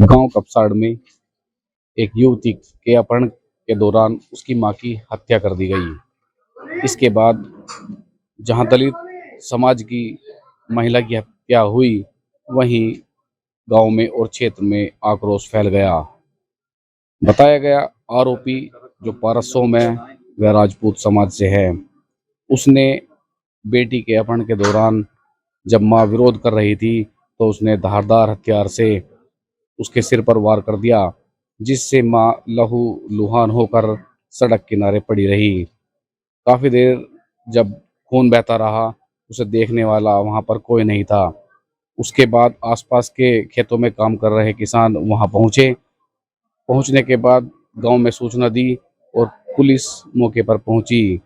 गांव कपसाड़ में एक युवती के अपहरण के दौरान उसकी मां की हत्या कर दी गई। इसके बाद जहां दलित समाज की महिला की हत्या हुई, वहीं गांव में और क्षेत्र में आक्रोश फैल गया। बताया गया आरोपी जो पारसों में वह राजपूत समाज से है, उसने बेटी के अपहरण के दौरान जब मां विरोध कर रही थी तो उसने धारदार हथियार से उसके सिर पर वार कर दिया, जिससे मां लहू लुहान होकर सड़क किनारे पड़ी रही। काफी देर जब खून बहता रहा, उसे देखने वाला वहां पर कोई नहीं था। उसके बाद आसपास के खेतों में काम कर रहे किसान वहां पहुंचे। पहुंचने के बाद गांव में सूचना दी और पुलिस मौके पर पहुंची।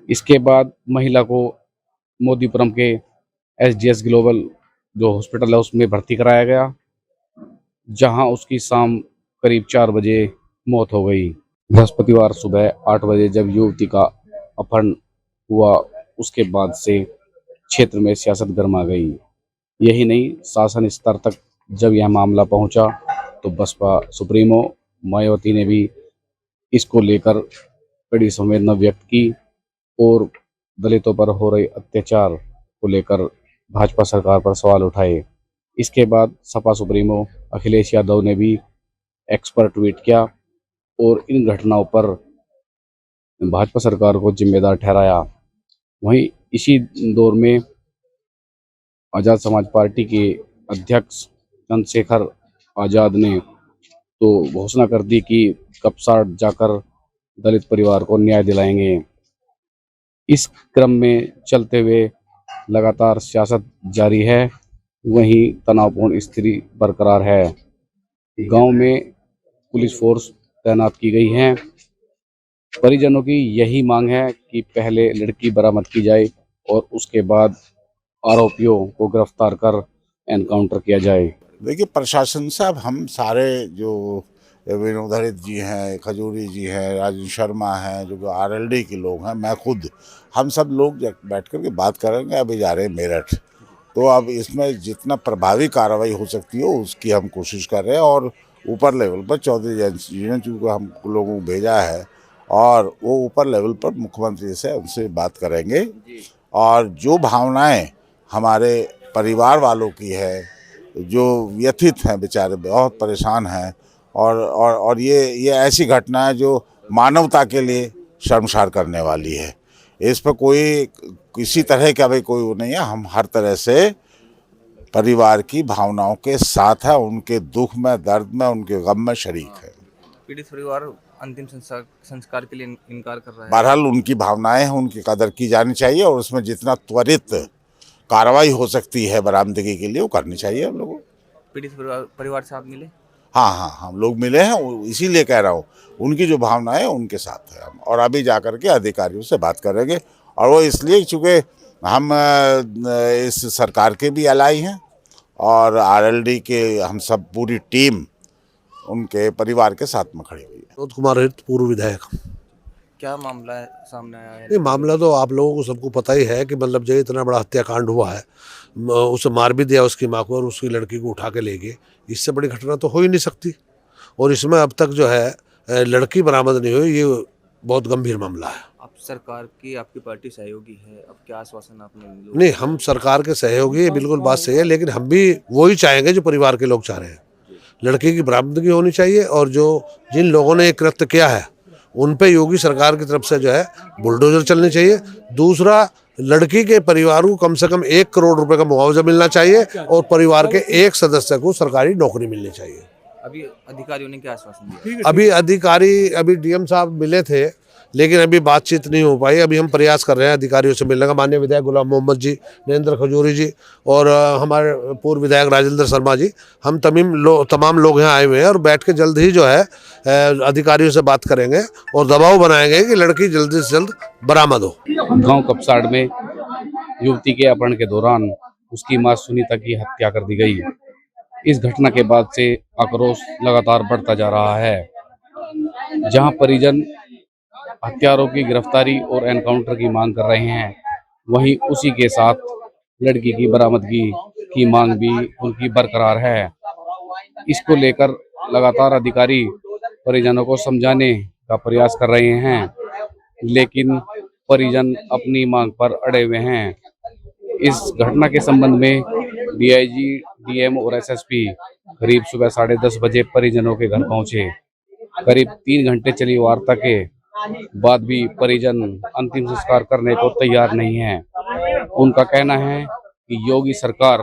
इसके बाद महिला को मोदीपुरम के एसडीएस ग्लोबल जो हॉस्पिटल है उसमें भर्ती कराया गया, जहां उसकी शाम करीब 4 बजे मौत हो गई। बृहस्पतिवार सुबह 8 बजे जब युवती का अपहरण हुआ, उसके बाद से क्षेत्र में सियासत गर्मा गई। यही नहीं, शासन स्तर तक जब यह मामला पहुंचा तो बसपा सुप्रीमो मायावती ने भी इसको लेकर कड़ी संवेदना व्यक्त की और दलितों पर हो रहे अत्याचार को लेकर भाजपा सरकार पर सवाल उठाए। इसके बाद सपा सुप्रीमो अखिलेश यादव ने भी एक्स पर ट्वीट किया और इन घटनाओं पर भाजपा सरकार को जिम्मेदार ठहराया। वहीं इसी दौर में आज़ाद समाज पार्टी के अध्यक्ष चंद्रशेखर आज़ाद ने तो घोषणा कर दी कि कपसाड़ जाकर दलित परिवार को न्याय दिलाएंगे। इस क्रम में चलते हुए लगातार सियासत जारी है, वहीं तनावपूर्ण स्थिति बरकरार है। गांव में पुलिस फोर्स तैनात की गई है। परिजनों की यही मांग है कि पहले लड़की बरामद की जाए और उसके बाद आरोपियों को गिरफ्तार कर एनकाउंटर किया जाए। देखिए, प्रशासन से अब हम सारे जो विनोद हरित जी हैं, खजूरी जी हैं, राजन शर्मा हैं, जो आरएलडी के लोग हैं, मैं खुद, हम सब लोग बैठ कर के बात करेंगे। अभी जा रहे हैं मेरठ, तो अब इसमें जितना प्रभावी कार्रवाई हो सकती हो उसकी हम कोशिश कर रहे हैं। और ऊपर लेवल पर चौधरी जी ने चूँकि हम लोगों को भेजा है और वो ऊपर लेवल पर मुख्यमंत्री से उनसे बात करेंगे। और जो भावनाएं हमारे परिवार वालों की है, जो व्यथित हैं, बेचारे बहुत परेशान हैं, और ये ऐसी घटना है जो मानवता के लिए शर्मसार करने वाली है। इस पर कोई किसी तरह का भी कोई वो नहीं है। हम हर तरह से परिवार की भावनाओं के साथ है, उनके दुख में, दर्द में, उनके गम में शरीक है। पीड़ित परिवार अंतिम संस्कार के लिए इनकार कर रहा है। बहरहाल उनकी भावनाएं हैं, उनकी कदर की जानी चाहिए और उसमें जितना त्वरित कार्रवाई हो सकती है बरामदगी के लिए वो करनी चाहिए हम लोगों को। पीड़ित परिवार से आप मिले? हाँ, हम लोग मिले हैं, इसीलिए कह रहा हूँ उनकी जो भावना है उनके साथ है हम। और अभी जा कर के अधिकारियों से बात करेंगे, और वो इसलिए चूँकि हम इस सरकार के भी एलाई हैं और आरएलडी के हम सब पूरी टीम उनके परिवार के साथ में खड़ी हुई है। विनोद कुमार हरित, पूर्व विधायक। क्या मामला है सामने आया है? नहीं, मामला तो आप लोगों को सबको पता ही है कि मतलब जो इतना बड़ा हत्याकांड हुआ है, उसे मार भी दिया उसकी माँ को और उसकी लड़की को उठा के ले गए। इससे बड़ी घटना तो हो ही नहीं सकती। और इसमें अब तक जो है लड़की बरामद नहीं हुई, ये बहुत गंभीर मामला है। आप सरकार की, आपकी पार्टी सहयोगी है, अब क्या आश्वासन आपने? नहीं, हम सरकार के सहयोगी, ये बिल्कुल बात सही है, लेकिन हम भी वही चाहेंगे जो परिवार के लोग चाह रहे हैं। लड़की की बरामदगी होनी चाहिए और जो जिन लोगों ने ये कृत्य किया है उन पे योगी सरकार की तरफ से जो है बुलडोजर चलनी चाहिए। दूसरा, लड़की के परिवार को कम से कम 1 करोड़ रुपए का मुआवजा मिलना चाहिए और परिवार के एक सदस्य को सरकारी नौकरी मिलनी चाहिए। अभी अधिकारियों ने क्या आश्वासन दिया? अभी डीएम साहब मिले थे, लेकिन अभी बातचीत नहीं हो पाई। अभी हम प्रयास कर रहे हैं अधिकारियों से मिलने का। माननीय विधायक गुलाम मोहम्मद जी, नरेंद्र खजूरी जी और हमारे पूर्व विधायक राजेंद्र शर्मा जी, हम तमाम लोग यहाँ आए हुए हैं और बैठ के जल्द ही जो है अधिकारियों से बात करेंगे और दबाव बनाएंगे कि लड़की जल्दी से जल्द बरामद हो। गांव कपसाड़ में युवती के अपहरण के दौरान उसकी मां सुनीता की हत्या कर दी गई। इस घटना के बाद से आक्रोश लगातार बढ़ता जा रहा है। जहां परिजन हत्यारों की गिरफ्तारी और एनकाउंटर की मांग कर रहे हैं, वहीं उसी के साथ लड़की की बरामदगी की मांग भी उनकी बरकरार है। इसको लेकर लगातार अधिकारी परिजनों को समझाने का प्रयास कर रहे हैं, लेकिन परिजन अपनी मांग पर अड़े हुए हैं। इस घटना के संबंध में डीआईजी, डीएम और एसएसपी करीब सुबह 10:30 बजे परिजनों के घर पहुंचे। करीब 3 घंटे चली वार्ता के बाद भी परिजन अंतिम संस्कार करने को तैयार नहीं है। उनका कहना है कि योगी सरकार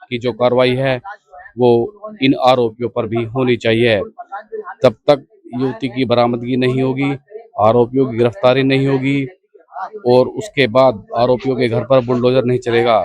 की जो कार्रवाई है वो इन आरोपियों पर भी होनी चाहिए। जब तक युवती की बरामदगी नहीं होगी, आरोपियों की गिरफ्तारी नहीं होगी और उसके बाद आरोपियों के घर पर बुलडोजर नहीं चलेगा,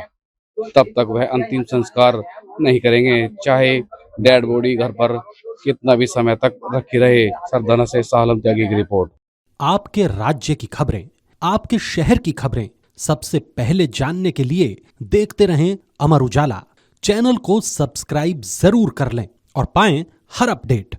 तब तक वह अंतिम संस्कार नहीं करेंगे, चाहे डेड बॉडी घर पर कितना भी समय तक रखी रहे। सरदाना से सालम त्यागी की रिपोर्ट। आपके राज्य की खबरें, आपके शहर की खबरें सबसे पहले जानने के लिए देखते रहें अमर उजाला। चैनल को सब्सक्राइब जरूर कर लें और पाएं हर अपडेट।